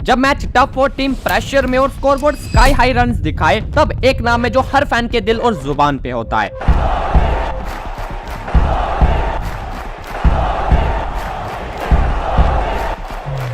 जब match tough और team pressure में और स्कोरबोर्ड स्काई हाई रन्स दिखाए, तब एक नाम है जो हर फैन के दिल और जुबान पे होता है।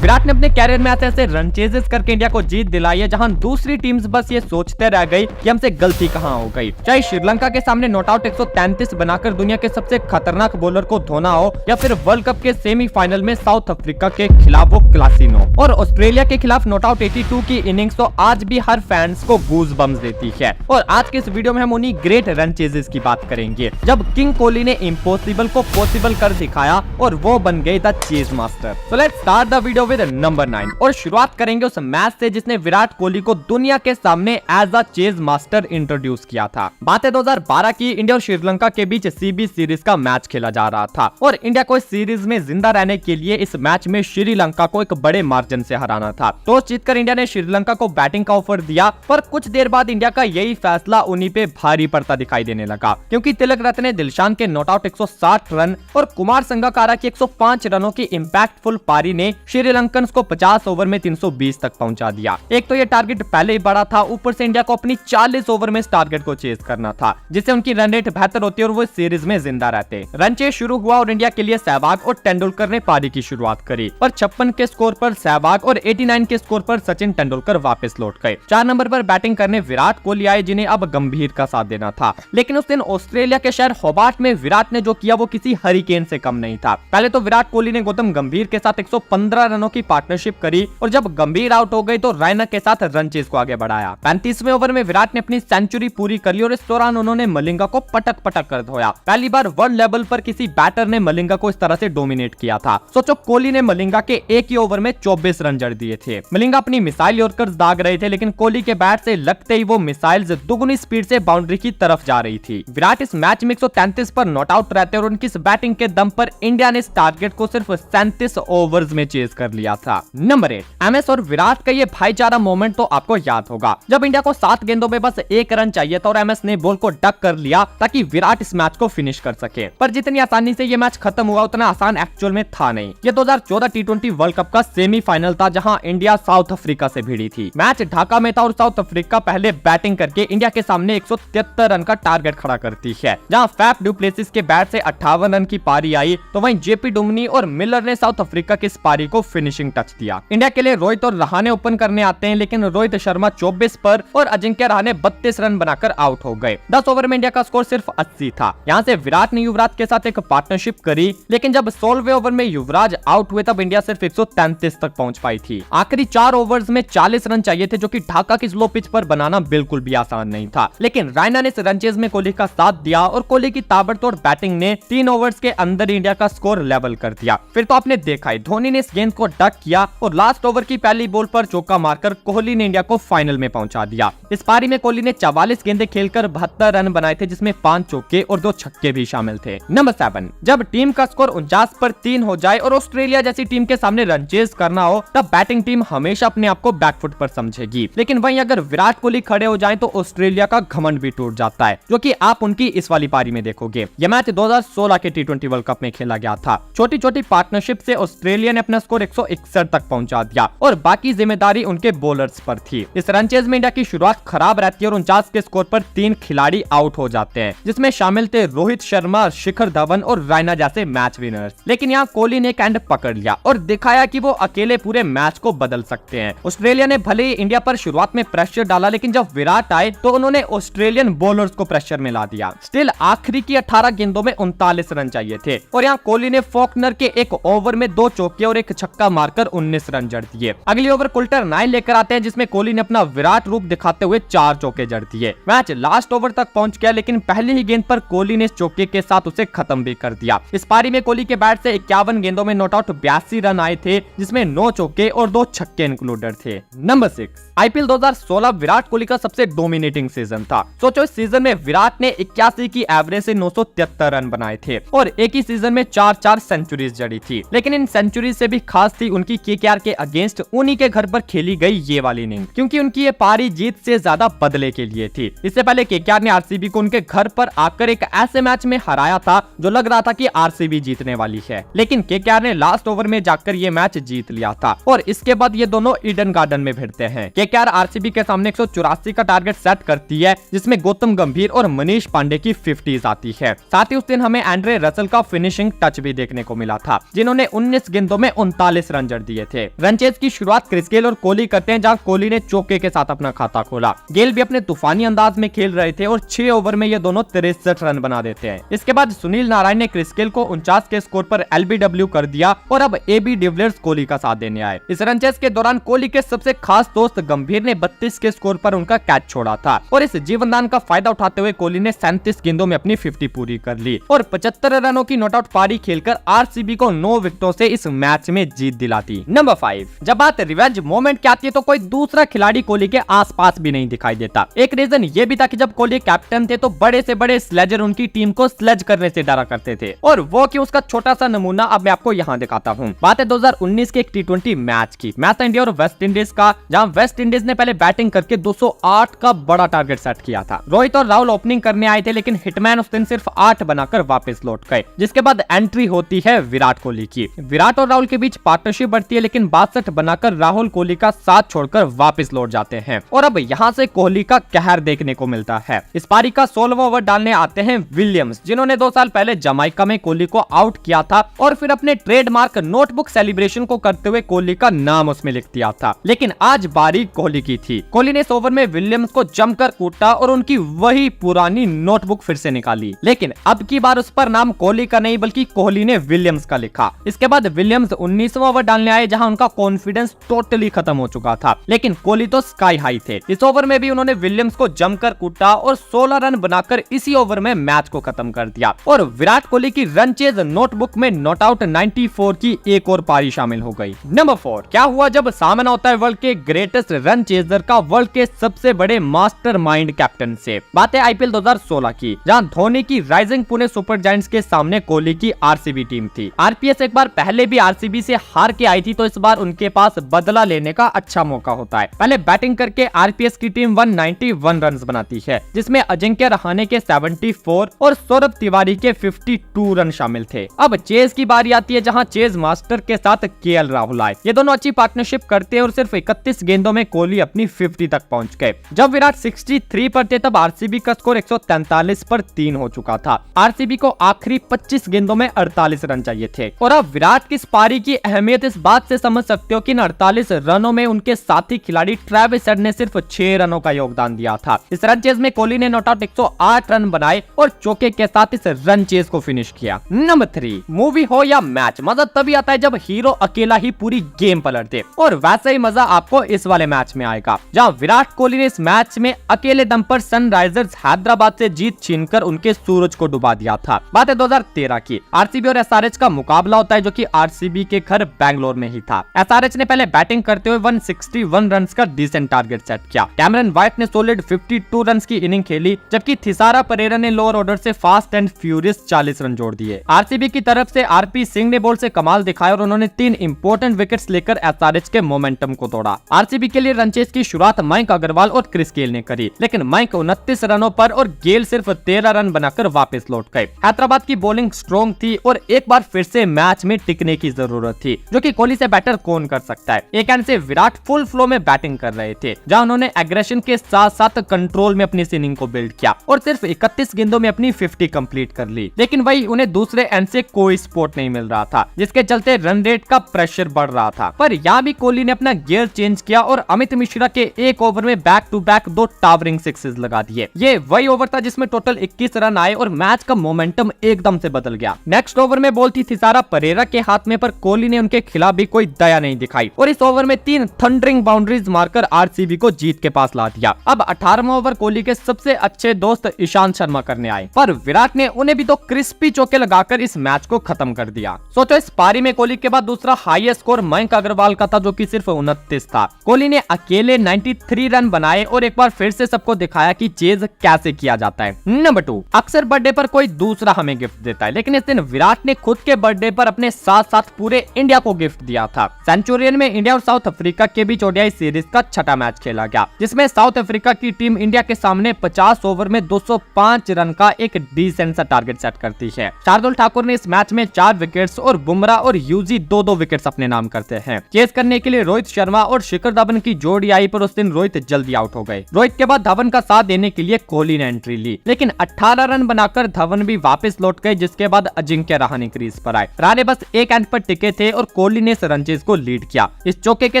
विराट ने अपने कैरियर में ऐसे रन चेजेस करके इंडिया को जीत दिलाई है, जहां दूसरी टीम्स बस ये सोचते रह गई कि हमसे गलती कहां हो गई। चाहे श्रीलंका के सामने नॉट आउट 133 बनाकर दुनिया के सबसे खतरनाक बॉलर को धोना हो, या फिर वर्ल्ड कप के सेमीफाइनल में साउथ अफ्रीका के खिलाफ वो क्लासिनो और ऑस्ट्रेलिया के खिलाफ नॉट आउट 82 की इनिंग्स तो आज भी हर फैंस को गूज बम्स देती है। और आज के इस वीडियो में हम उन्हीं ग्रेट रन चेजेस की बात करेंगे, जब किंग कोहली ने इम्पॉसिबल को पॉसिबल कर दिखाया और वो बन गए the chase master. So let's start the video number 9 और शुरुआत करेंगे उस मैच से जिसने विराट कोहली को दुनिया के सामने as a chase master introduce किया था। बात है 2012 की, इंडिया और श्रीलंका के बीच सीबी सीरीज का मैच खेला जा रहा था और इंडिया को इस सीरीज में जिंदा रहने के लिए इस मैच में श्रीलंका को एक बड़े मार्जिन से हराना था। टॉस जीतकर इंडिया ने श्रीलंका को बैटिंग का ऑफर दिया, पर कुछ देर बाद इंडिया का यही फैसला उन्हीं पे भारी पड़ता दिखाई देने लगा, क्योंकि तिलक रत्न ने दिलशान के नॉट आउट 160 रन और कुमार संगकारा की 105 रनों की इंपैक्टफुल पारी ने श्रीलंकन को 50 ओवर में 320 तक पहुंचा दिया। एक तो ये टारगेट पहले ही बड़ा था, ऊपर से इंडिया को अपनी 40 ओवर में इस टारगेट को चेज करना था, जिससे उनकी रन रेट बेहतर होती और वो सीरीज में जिंदा रहते। रन चेज शुरू हुआ और इंडिया के लिए सहवाग और तेंदुलकर ने पारी की शुरुआत करी और 56 के स्कोर पर सहवाग और 89 के स्कोर पर सचिन तेंदुलकर वापस लौट गए। 4 नंबर पर बैटिंग करने विराट कोहली आए, जिन्हें अब गंभीर का साथ देना था। लेकिन उस दिन ऑस्ट्रेलिया के शहर होबार्ट में विराट ने जो किया वो किसी हरिकेन से कम नहीं था। पहले तो विराट कोहली ने गौतम गंभीर के साथ 115 रनों की पार्टनरशिप करी और जब गंभीर आउट हो गई तो रैना के साथ रन चेज को आगे बढ़ाया। 35वें ओवर में विराट ने अपनी सेंचुरी पूरी कर ली और इस दौरान उन्होंने मलिंगा को पटक पटक कर धोया। पहली बार वर्ल्ड लेवल पर किसी बैटर ने मलिंगा को इस तरह से डोमिनेट किया था। सोचो, कोहली ने मलिंगा के एक ही ओवर में 24 रन जड़ दिए थे। मलिंगा अपनी मिसाइल यॉर्कर्स दाग रहे थे, लेकिन कोहली के बैट से लगते ही वो मिसाइल्स दुगुनी स्पीड से बाउंड्री की तरफ जा रही थी। विराट इस मैच में 133 पर नॉट आउट रहते और उनकी बैटिंग के दम पर इंडिया ने इस टारगेट को सिर्फ 37 ओवर्स में चेज कर लिया था। नंबर 8, एमएस और विराट का ये भाईचारा मोमेंट तो आपको याद होगा, जब इंडिया को 7 गेंदों में बस 1 रन चाहिए था और एमएस ने बॉल को डक कर लिया ताकि विराट इस मैच को फिनिश कर सके। पर जितनी आसानी से ये मैच खत्म हुआ उतना आसान एक्चुअल में था नहीं। ये 2014 टी20 वर्ल्ड कप का सेमीफाइनल था, जहां इंडिया साउथ अफ्रीका से भिड़ी थी। मैच ढाका में था और साउथ अफ्रीका पहले बैटिंग करके इंडिया के सामने 173 रन का टारगेट खड़ा करती है। जहां फैफ डू प्लेसिस के बैट से 58 रन की पारी आई, तो वहीं जेपी डुमनी और मिलर ने साउथ अफ्रीका की इस पारी को फिनिशिंग टच दिया। इंडिया के लिए रोहित और रहाणे ओपन करने आते हैं, लेकिन रोहित शर्मा 24 पर और अजिंक्य रहाणे 32 रन बनाकर आउट हो गए। 10 ओवर में इंडिया का स्कोर सिर्फ 80 था। यहाँ से विराट ने युवराज के साथ एक पार्टनरशिप करी, लेकिन जब 16वें ओवर में युवराज आउट हुए तब इंडिया सिर्फ 133 तक पहुंच पाई थी। आखिरी 4 ओवर्स में 40 रन चाहिए थे, जो कि ढाका की स्लो पिच पर बनाना बिल्कुल भी आसान नहीं था। लेकिन रैना ने इस रन चेज में कोहली का साथ दिया और कोहली की ताबड़तोड़ बैटिंग ने 3 ओवर्स के अंदर इंडिया का स्कोर लेवल कर दिया। फिर तो आपने देखा है, धोनी ने इस गेंद को डक किया और लास्ट ओवर की पहली बॉल पर चौका मारकर कोहली ने इंडिया को फाइनल में पहुंचा दिया। इस पारी में कोहली ने 44 गेंदें खेलकर 72 रन बनाए थे, जिसमें 5 चौके और 2 छक्के भी शामिल थे। नंबर 7, जब टीम का स्कोर 49 पर 3 हो जाए और ऑस्ट्रेलिया जैसी टीम के सामने रन चेज करना हो, तब बैटिंग टीम हमेशा अपने आप को बैकफुट पर समझेगी। लेकिन वहीं अगर विराट कोहली खड़े हो जाएं तो ऑस्ट्रेलिया का घमंड भी टूट जाता है, जो कि आप उनकी इस वाली पारी में देखोगे। यह मैच 2016 के टी20 वर्ल्ड कप में खेला गया था। छोटी छोटी पार्टनरशिप से ऑस्ट्रेलिया ने अपना स्कोर 161 तक पहुंचा दिया और बाकी जिम्मेदारी उनके बॉलर्स पर थी। इस रन चेज में इंडिया की शुरुआत खराब रहती है और 49 के स्कोर पर 3 खिलाड़ी आउट हो जाते हैं, जिसमें शामिल थे रोहित शर्मा, शिखर धवन और रैना जैसे मैच विनर्स। लेकिन यहाँ कोहली ने एक एंड पकड़ लिया और दिखाया कि वो अकेले पूरे मैच को बदल सकते हैं। ऑस्ट्रेलिया ने भले ही इंडिया पर शुरुआत में प्रेशर डाला, लेकिन जब विराट आए तो उन्होंने ऑस्ट्रेलियन बॉलर्स को प्रेशर में ला दिया। स्टिल आखिरी की 18 गेंदों में 39 रन चाहिए थे और यहाँ कोहली ने फॉकनर के एक ओवर में 2 चौके और 1 छक्का मारकर 19 रन जड़ दिए। अगली ओवर कुल्टर 9 लेकर आते हैं, जिसमें कोहली ने अपना विराट रूप दिखाते हुए 4 चौके जड़ दिए। मैच लास्ट ओवर तक पहुंच गया, लेकिन पहली ही गेंद पर कोहली ने इस चौके के साथ उसे खत्म भी कर दिया। इस पारी में कोहली के बैट से 51 गेंदों में नॉट आउट 82 रन आए थे, जिसमें 9 चौके और 2 छक्के इंक्लूडेड थे। नंबर 6, आईपीएल 2016 विराट कोहली का सबसे डोमिनेटिंग सीजन था। सोचो, इस सीजन में विराट ने 81 की एवरेज से 973 रन बनाए थे और एक ही सीजन में 4 सेंचुरीज जड़ी थी। लेकिन इन सेंचुरीज से भी खास थी उनकी केकेआर के अगेंस्ट उन्हीं के घर पर खेली गई ये वाली इनिंग, क्योंकि उनकी ये पारी जीत से ज्यादा बदले के लिए थी। इससे पहले केकेआर ने आरसीबी को उनके घर पर आकर एक ऐसे मैच में हराया था जो लग रहा था कि आरसीबी जीतने वाली है, लेकिन केकेआर ने लास्ट ओवर में जाकर ये मैच जीत लिया था और इसके बाद ये दोनों ईडन गार्डन में भिड़ते हैं। केकेआर आरसीबी के सामने 184 का टारगेट सेट करती है, जिसमें गौतम गंभीर और मनीष पांडे की 50s आती है। साथ ही उस दिन हमें एंड्रे रसल का फिनिशिंग टच भी देखने को मिला था, जिन्होंने 19 गेंदों में 39 रन जड़ दिए थे। रनचेज की शुरुआत क्रिस गेल और कोहली करते हैं, जहां कोहली ने चौके के साथ अपना खाता खोला। गेल भी अपने तूफानी अंदाज में खेल रहे थे और 6 ओवर में ये दोनों 63 रन बना देते हैं। इसके बाद सुनील नारायण ने क्रिस गेल को 49 के स्कोर पर एलबीडब्ल्यू कर दिया और अब एबी डिविलियर्स कोहली का साथ देने आए। इस रनचेज के दौरान कोहली के सबसे खास दोस्त गंभीर ने 32 के स्कोर पर उनका कैच छोड़ा था और इस जीवनदान का फायदा उठाते हुए कोहली ने 37 गेंदों में अपनी 50 पूरी कर ली और 75 रनों की नॉट आउट पारी खेलकर आरसीबी को 9 विकेटों से इस मैच में जीत दिलाती। नंबर 5, जब बात रिवेंज मोमेंट की आती है तो कोई दूसरा खिलाड़ी कोहली के आसपास भी नहीं दिखाई देता। एक रीजन ये भी था कि जब कोहली कैप्टन थे तो बड़े से बड़े स्लेजर उनकी टीम को स्लेज करने से डरा करते थे, और वो कि उसका छोटा सा नमूना अब मैं आपको यहाँ दिखाता हूँ। बात है 2019 के एक T20 मैच की। मैच इंडिया और वेस्ट इंडीज का, जहाँ वेस्ट इंडीज ने पहले बैटिंग करके 208 का बड़ा टारगेट सेट किया था। रोहित और राहुल ओपनिंग करने आए थे, लेकिन हिटमैन उस दिन सिर्फ 8 बनाकर वापस लौट गए, जिसके बाद एंट्री होती है विराट कोहली की। विराट और राहुल के बीच पार्टनरशिप बढ़ती है, लेकिन 62 बनाकर राहुल कोहली का साथ छोड़कर वापस लौट जाते हैं और अब यहाँ से कोहली का कहर देखने को मिलता है। इस पारी का 16वां ओवर डालने आते हैं विलियम्स, जिन्होंने 2 साल पहले जमाइका में कोहली को आउट किया था और फिर अपने ट्रेडमार्क नोटबुक सेलिब्रेशन को करते हुए कोहली का नाम उसमें लिख दिया था। लेकिन आज बारी कोहली की थी। कोहली ने इस ओवर में विलियम्स को जमकर कूटा और उनकी वही पुरानी नोटबुक फिर से निकाली, लेकिन अब की बार उस पर नाम कोहली का नहीं बल्कि कोहली ने विलियम्स का लिखा। इसके बाद विलियम्स 19वां ओवर डालने आए, जहां उनका कॉन्फिडेंस टोटली खत्म हो चुका था, लेकिन कोहली तो स्काई हाई थे। इस ओवर में भी उन्होंने विलियम्स को जमकर कूटा और 16 रन बनाकर इसी ओवर में मैच को खत्म कर दिया और विराट कोहली की रन चेज नोटबुक में नॉट आउट 94 की एक और पारी शामिल हो गई। नंबर 4, क्या हुआ जब सामना होता है वर्ल्ड के ग्रेटेस्ट रन चेजर का वर्ल्ड के सबसे बड़े मास्टरमाइंड कैप्टन से। बात है आईपीएल 2016 की, जहां धोनी की राइजिंग पुणे सुपर जायंट्स के सामने कोहली की आरसीबी टीम थी। आरपीएस एक बार पहले भी आरसीबी से हार के आई थी, तो इस बार उनके पास बदला लेने का अच्छा मौका होता है। पहले बैटिंग करके आरपीएस की टीम 191 रन बनाती है, जिसमें अजिंक्य रहाणे के 74 और सौरभ तिवारी के 52 रन शामिल थे। अब चेज की बारी आती है, जहां चेज मास्टर के साथ केएल राहुल आए। ये दोनों अच्छी पार्टनरशिप करते हैं और सिर्फ 31 गेंदों में कोहली अपनी 50 तक पहुंच गए। जब विराट 63 पर थे तब आरसीबी का स्कोर 143 पर 3 हो चुका था। आरसीबी को आखिरी 25 गेंदों में 48 रन चाहिए थे और अब विराट की इस पारी की अहमियत इस बात से समझ सकते हो कि इन 48 रनों में उनके साथी खिलाड़ी ट्रेविस हेड ने सिर्फ 6 रनों का योगदान दिया था। इस रन चेज में कोहली ने नॉट आउट 108 रन बनाए और चौके के साथ इस रन चेज को फिनिश किया। नंबर 3, मूवी हो या मैच, मजा तभी आता है जब हीरो अकेला ही पूरी गेम पलट दे, और वैसा ही मजा आपको इस वाले मैच में आएगा, जहां विराट कोहली ने इस मैच में अकेले दम पर सनराइजर्स हैदराबाद से जीत छीनकर उनके सूरज को डुबा दिया था। बात है 2013 की। आरसीबी और एसआरएच का मुकाबला होता है, जो कि आरसीबी के घर बैंगलोर में ही था। एसआरएच ने पहले बैटिंग करते हुए 161 रन का डिसेंट टारगेट सेट किया। कैमरन व्हाइट ने सॉलिड 52 रन की इनिंग खेली, जबकि थिसारा परेरा ने लोअर ऑर्डर से फास्ट एंड फ्यूरियस 40 रन जोड़ दिए। आरसीबी की तरफ से आरपी सिंह ने बॉल से कमाल दिखाया और उन्होंने 3 इंपॉर्टेंट विकेट्स लेकर एसआरएच के मोमेंटम को तोड़ा। आरसीबी के लिए रनचेज की शुरुआत मयंक अग्रवाल और क्रिस गेल ने करी, लेकिन मयंक 29 रनों पर और गेल सिर्फ 13 रन बनाकर वापस लौट गए। हैदराबाद की बॉलिंग स्ट्रॉन्ग थी और एक बार फिर से मैच में टिकने की जरूरत थी, जो कि कोहली से बेटर कौन कर सकता है। एक एंड से विराट फुल फ्लो में बैटिंग कर रहे थे, जहां उन्होंने एग्रेशन के साथ साथ कंट्रोल में अपनी इनिंग को बिल्ड किया और सिर्फ 31 गेंदों में अपनी 50 कंप्लीट कर ली। लेकिन वही उन्हें दूसरे एंड से कोई सपोर्ट नहीं मिल रहा था, जिसके चलते रन रेट का प्रेशर बढ़ रहा था। पर यहाँ भी कोहली ने अपना गियर चेंज किया और अमित मिश्रा के एक ओवर में back to back 2 towering sixes लगा दिए। ये वही ओवर था जिसमें टोटल 21 रन आए और मैच का मोमेंटम एकदम से बदल गया। नेक्स्ट ओवर में बॉल थी थिसारा परेरा के हाथ में, पर कोहली ने उनके खिलाफ भी कोई दया नहीं दिखाई और इस ओवर में 3 थंडरिंग बाउंड्रीज मारकर आरसीबी को जीत के पास ला दिया। अब 18वां ओवर कोहली के सबसे अच्छे दोस्त ईशांत शर्मा करने आए, पर विराट ने उन्हें भी तो क्रिस्पी चौके लगाकर इस मैच को खत्म कर दिया। सोचो इस पारी में कोहली के बाद दूसरा हाईएस्ट स्कोर मयंक अग्रवाल का था, जो कि सिर्फ 29 था। कोहली ने अकेले 93 रन बनाए और एक बार फिर से सबको दिखाया कि चेज कैसे किया जाता है। नंबर 2, अक्सर बर्थडे पर कोई दूसरा हमें गिफ्ट देता है, लेकिन इस दिन विराट ने खुद के बर्थडे पर अपने साथ साथ पूरे इंडिया को को गिफ्ट दिया था। सेंचुरियन में इंडिया और साउथ अफ्रीका के बीच ओडीआई सीरीज का छठा मैच खेला गया, जिसमें साउथ अफ्रीका की टीम इंडिया के सामने 50 ओवर में 205 रन का एक डिसेंट सा टारगेट सेट करती है। शार्दुल ठाकुर ने इस मैच में 4 विकेट्स और बुमराह और यूजी 2-2 विकेट्स अपने नाम करते हैं। चेस करने के लिए रोहित शर्मा और शिखर धवन की जोड़ी आई, पर उस दिन रोहित जल्दी आउट हो गए। रोहित के बाद धवन का साथ देने के लिए कोहली ने एंट्री ली, लेकिन 18 रन बनाकर धवन भी वापस लौट गए, जिसके बाद अजिंक्य रहाणे क्रीज पर आए। रहाणे बस एक एंड पर टिके थे और कोहली ने इस रन चेज को लीड किया। इस चौके के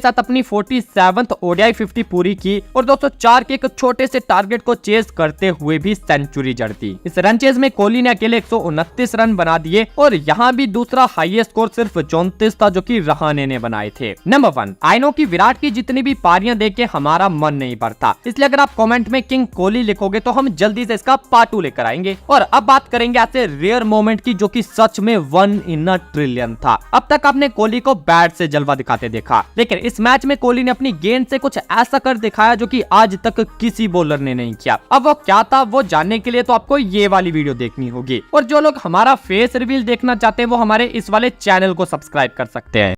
साथ अपनी 47th ओडीआई 50 पूरी की और 204 के एक छोटे से टारगेट को चेस करते हुए भी सेंचुरी जड़ दी। इस रन चेज में कोहली ने अकेले 129 रन बना दिए और यहाँ भी दूसरा हाईएस्ट स्कोर सिर्फ 34 था, जो कि रहाणे ने बनाए थे। नंबर 1, आई नो कि विराट की जितनी भी पारियां देख के हमारा मन नहीं भरता, इसलिए अगर आप कमेंट में किंग कोहली लिखोगे तो हम जल्दी से इसका पार्ट 2 लेकर आएंगे। और अब बात करेंगे ऐसे रेयर मोमेंट की जो कि सच में 1 in a trillion था। अब तक आपने कोहली को बैट से जलवा दिखाते देखा, लेकिन इस मैच में कोहली ने अपनी गेंद से कुछ ऐसा कर दिखाया जो कि आज तक किसी बॉलर ने नहीं किया। अब वो क्या था वो जानने के लिए तो आपको ये वाली वीडियो देखनी होगी, और जो लोग हमारा फेस रिवील देखना चाहते हैं वो हमारे इस वाले चैनल को सब्सक्राइब कर सकते हैं।